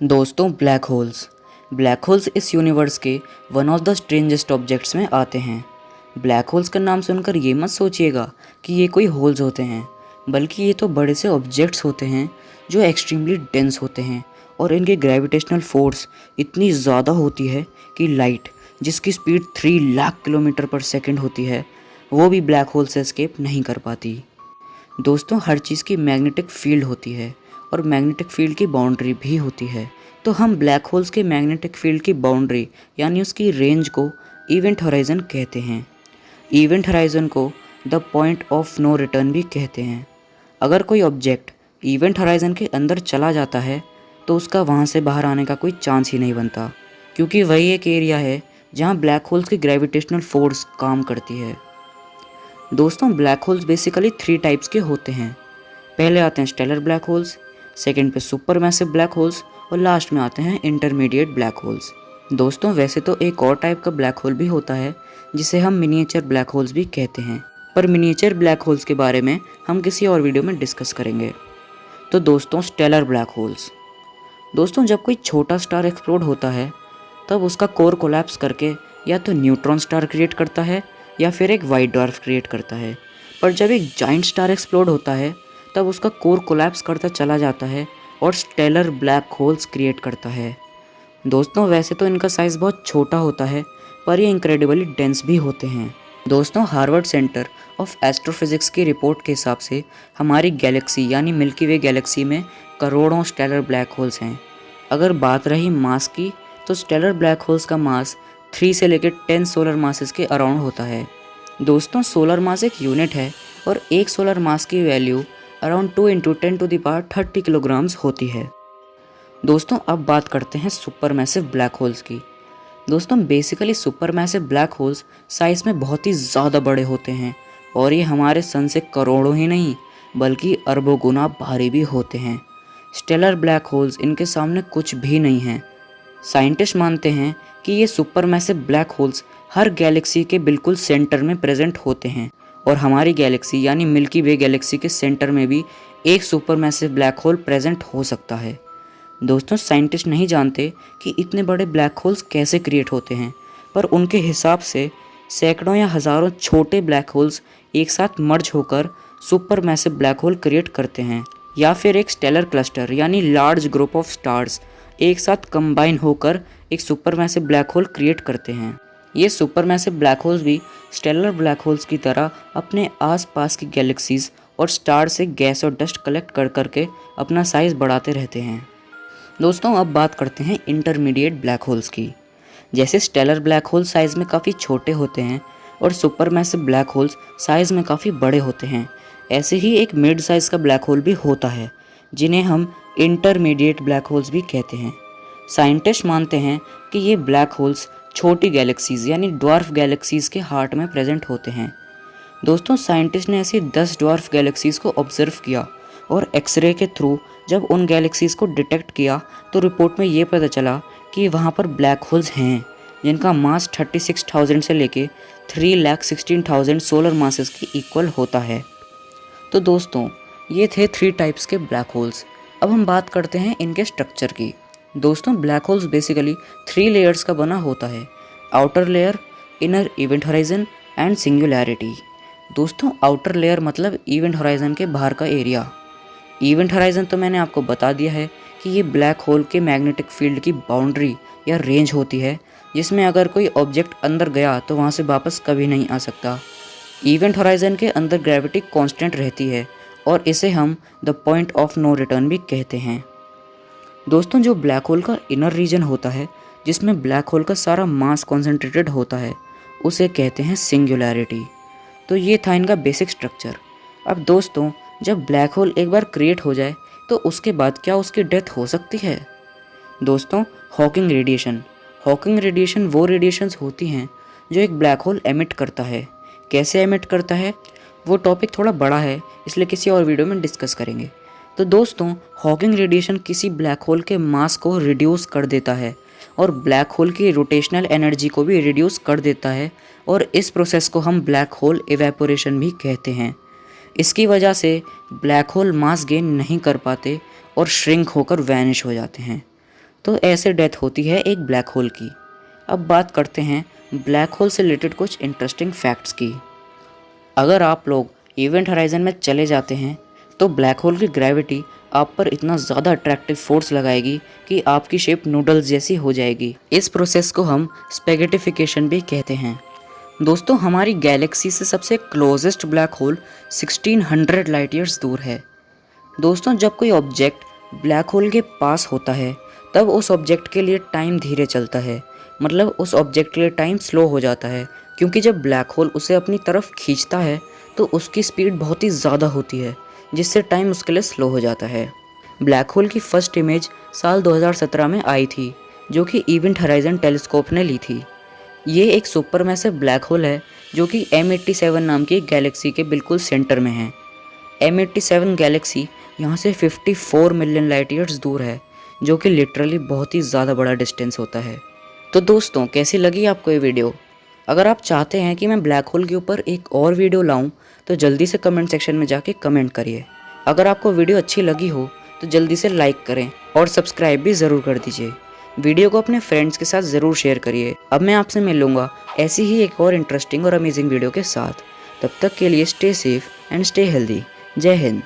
दोस्तों, black holes इस universe के one of the strangest objects में आते हैं। ब्लैक होल्स का नाम सुनकर ये मत सोचिएगा कि ये कोई होल्स होते हैं, बल्कि ये तो बड़े से ऑब्जेक्ट्स होते हैं जो एक्सट्रीमली डेंस होते हैं और इनकी ग्रेविटेशनल फोर्स इतनी ज़्यादा होती है कि लाइट, जिसकी स्पीड 3 लाख किलोमीटर पर सेकेंड होती है, वो भी ब्लैक होल से एस्केप नहीं कर पाती। दोस्तों, हर चीज़ की मैग्नेटिक फील्ड होती है और मैग्नेटिक फील्ड की बाउंड्री भी होती है। तो हम ब्लैक होल्स के मैग्नेटिक फील्ड की बाउंड्री यानी उसकी रेंज को इवेंट होराइजन कहते हैं। इवेंट होराइजन को the point of no return भी कहते हैं। अगर कोई ऑब्जेक्ट इवेंट होराइजन के अंदर चला जाता है तो उसका वहाँ से बाहर आने का कोई चांस ही नहीं बनता, क्योंकि वही एक एरिया है जहाँ ब्लैक होल्स की ग्रेविटेशनल फोर्स काम करती है। दोस्तों, ब्लैक होल्स बेसिकली 3 टाइप्स के होते हैं। पहले आते हैं स्टेलर ब्लैक होल्स, सेकंड पे सुपर मैसिव ब्लैक होल्स और लास्ट में आते हैं इंटरमीडिएट ब्लैक होल्स। दोस्तों, वैसे तो एक और टाइप का ब्लैक होल भी होता है जिसे हम मिनिएचर ब्लैक होल्स भी कहते हैं, पर मिनिएचर ब्लैक होल्स के बारे में हम किसी और वीडियो में डिस्कस करेंगे। तो दोस्तों, स्टेलर ब्लैक होल्स। दोस्तों, जब कोई छोटा स्टार एक्सप्लोड होता है तब उसका कोर कोलैप्स करके या तो न्यूट्रॉन स्टार क्रिएट करता है या फिर एक वाइट ड्वार्फ क्रिएट करता है। पर जब एक जाइंट स्टार एक्सप्लोड होता है तब उसका कोर कोलैप्स करता चला जाता है और स्टेलर ब्लैक होल्स क्रिएट करता है। दोस्तों, वैसे तो इनका साइज़ बहुत छोटा होता है, पर ये इंक्रेडिबली डेंस भी होते हैं। दोस्तों, हार्वर्ड सेंटर ऑफ एस्ट्रोफिजिक्स की रिपोर्ट के हिसाब से हमारी गैलेक्सी यानी मिल्की वे गैलेक्सी में करोड़ों स्टेलर ब्लैक होल्स हैं। अगर बात रही मास की, तो स्टेलर ब्लैक होल्स का मास 3 से लेकर 10 सोलर मासेस के अराउंड होता है। दोस्तों, सोलर मास एक यूनिट है और एक सोलर मास की वैल्यू अराउंड 2 × 10⁻30 किलोग्राम्स होती है। दोस्तों, अब बात करते हैं सुपर मैसिव ब्लैक होल्स की। दोस्तों, basically super massive black holes size में बहुत ही ज़्यादा बड़े होते हैं और ये हमारे सन से करोड़ों ही नहीं बल्कि अरबों गुना भारी भी होते हैं। स्टेलर ब्लैक होल्स इनके सामने कुछ भी नहीं हैं। साइंटिस्ट मानते हैं कि ये सुपर मैसिव ब्लैक होल्स हर गैलेक्सी के बिल्कुल सेंटर में प्रेजेंट होते हैं और हमारी गैलेक्सी यानी मिल्की वे गैलेक्सी के सेंटर में भी एक super massive black hole present हो सकता है। दोस्तों, साइंटिस्ट नहीं जानते कि इतने बड़े ब्लैक होल्स कैसे क्रिएट होते हैं, पर उनके हिसाब से सैकड़ों या हज़ारों छोटे ब्लैक होल्स एक साथ मर्ज होकर super massive black hole create करते हैं, या फिर एक स्टेलर क्लस्टर यानी लार्ज ग्रुप ऑफ स्टार्स एक साथ कंबाइन होकर एक super massive black hole create करते हैं। ये सुपर मैसिव ब्लैक होल्स भी स्टेलर ब्लैक होल्स की तरह अपने आसपास की गैलेक्सीज और स्टार से गैस और डस्ट कलेक्ट कर करके अपना साइज़ बढ़ाते रहते हैं। दोस्तों, अब बात करते हैं इंटरमीडिएट ब्लैक होल्स की। जैसे स्टेलर ब्लैक होल साइज़ में काफ़ी छोटे होते हैं और super massive black holes size में काफ़ी बड़े होते हैं, ऐसे ही एक मिड साइज़ का ब्लैक होल भी होता है जिन्हें हम इंटरमीडिएट ब्लैक होल्स भी कहते हैं। साइंटिस्ट मानते हैं कि ये ब्लैक होल्स छोटी गैलेक्सीज यानी ड्वार्फ गैलेक्सीज के हार्ट में प्रेजेंट होते हैं। दोस्तों, साइंटिस्ट ने ऐसी 10 ड्वार्फ गैलेक्सीज को ऑब्जर्व किया और एक्सरे के थ्रू जब उन गैलेक्सीज को डिटेक्ट किया तो रिपोर्ट में ये पता चला कि वहाँ पर ब्लैक होल्स हैं जिनका मास 36,000 से लेके 3,16,000 सोलर मासेस के इक्वल होता है। तो दोस्तों, ये थे 3 टाइप्स के ब्लैक होल्स। अब हम बात करते हैं इनके स्ट्रक्चर की। दोस्तों, ब्लैक होल्स बेसिकली 3 लेयर्स का बना होता है: outer layer, inner event horizon and singularity. दोस्तों, आउटर लेयर मतलब इवेंट होराइजन के बाहर का एरिया। इवेंट होराइजन तो मैंने आपको बता दिया है कि ये ब्लैक होल के मैग्नेटिक फील्ड की बाउंड्री या रेंज होती है जिसमें अगर कोई ऑब्जेक्ट अंदर गया तो वहाँ से वापस कभी नहीं आ सकता। इवेंट होराइजन के अंदर ग्रेविटी कांस्टेंट रहती है और इसे हम the point of no return भी कहते हैं। दोस्तों, जो ब्लैक होल का इनर रीजन होता है जिसमें ब्लैक होल का सारा मास कॉन्सेंट्रेटेड होता है उसे कहते हैं सिंगुलैरिटी। तो ये था इनका बेसिक स्ट्रक्चर। अब दोस्तों, जब ब्लैक होल एक बार क्रिएट हो जाए तो उसके बाद क्या उसकी डेथ हो सकती है? दोस्तों, हॉकिंग रेडिएशन वो रेडिएशंस होती हैं जो एक ब्लैक होल एमिट करता है। कैसे एमिट करता है वो टॉपिक थोड़ा बड़ा है, इसलिए किसी और वीडियो में डिस्कस करेंगे। तो दोस्तों, हॉकिंग रेडिएशन किसी ब्लैक होल के मास को रिड्यूस कर देता है और ब्लैक होल की रोटेशनल एनर्जी को भी रिड्यूस कर देता है और इस प्रोसेस को हम ब्लैक होल इवेपोरेशन भी कहते हैं। इसकी वजह से ब्लैक होल मास गेन नहीं कर पाते और श्रिंक होकर वैनिश हो जाते हैं। तो ऐसे डेथ होती है एक ब्लैक होल की। अब बात करते हैं ब्लैक होल से रिलेटेड कुछ इंटरेस्टिंग फैक्ट्स की। अगर आप लोग इवेंट हराइजन में चले जाते हैं तो ब्लैक होल की ग्रेविटी आप पर इतना ज़्यादा अट्रैक्टिव फोर्स लगाएगी कि आपकी शेप नूडल्स जैसी हो जाएगी। इस प्रोसेस को हम स्पेगेटिफिकेशन भी कहते हैं। दोस्तों, हमारी गैलेक्सी से सबसे closest black hole 1600 light years दूर है। दोस्तों, जब कोई ऑब्जेक्ट ब्लैक होल के पास होता है तब उस ऑब्जेक्ट के लिए टाइम धीरे चलता है, मतलब उस ऑब्जेक्ट के लिए टाइम स्लो हो जाता है, क्योंकि जब ब्लैक होल उसे अपनी तरफ खींचता है तो उसकी स्पीड बहुत ही ज़्यादा होती है, जिससे टाइम उसके लिए स्लो हो जाता है। ब्लैक होल की फर्स्ट इमेज साल 2017 में आई थी, जो कि इवेंट हराइजन टेलीस्कोप ने ली थी। ये एक सुपरमैसिव ब्लैक होल है जो कि M87 नाम की एक गैलेक्सी के बिल्कुल सेंटर में है। M87 गैलेक्सी यहाँ से 54 मिलियन लाइट ईयर्स दूर है, जो कि लिटरली बहुत ही ज़्यादा बड़ा डिस्टेंस होता है। तो दोस्तों, कैसी लगी आपको ये वीडियो? अगर आप चाहते हैं कि मैं ब्लैक होल के ऊपर एक और वीडियो लाऊं तो जल्दी से कमेंट सेक्शन में जाके कमेंट करिए। अगर आपको वीडियो अच्छी लगी हो तो जल्दी से लाइक करें और सब्सक्राइब भी ज़रूर कर दीजिए। वीडियो को अपने फ्रेंड्स के साथ ज़रूर शेयर करिए। अब मैं आपसे मिलूंगा ऐसी ही एक और इंटरेस्टिंग और अमेजिंग वीडियो के साथ। तब तक के लिए stay safe and stay healthy. जय हिंद।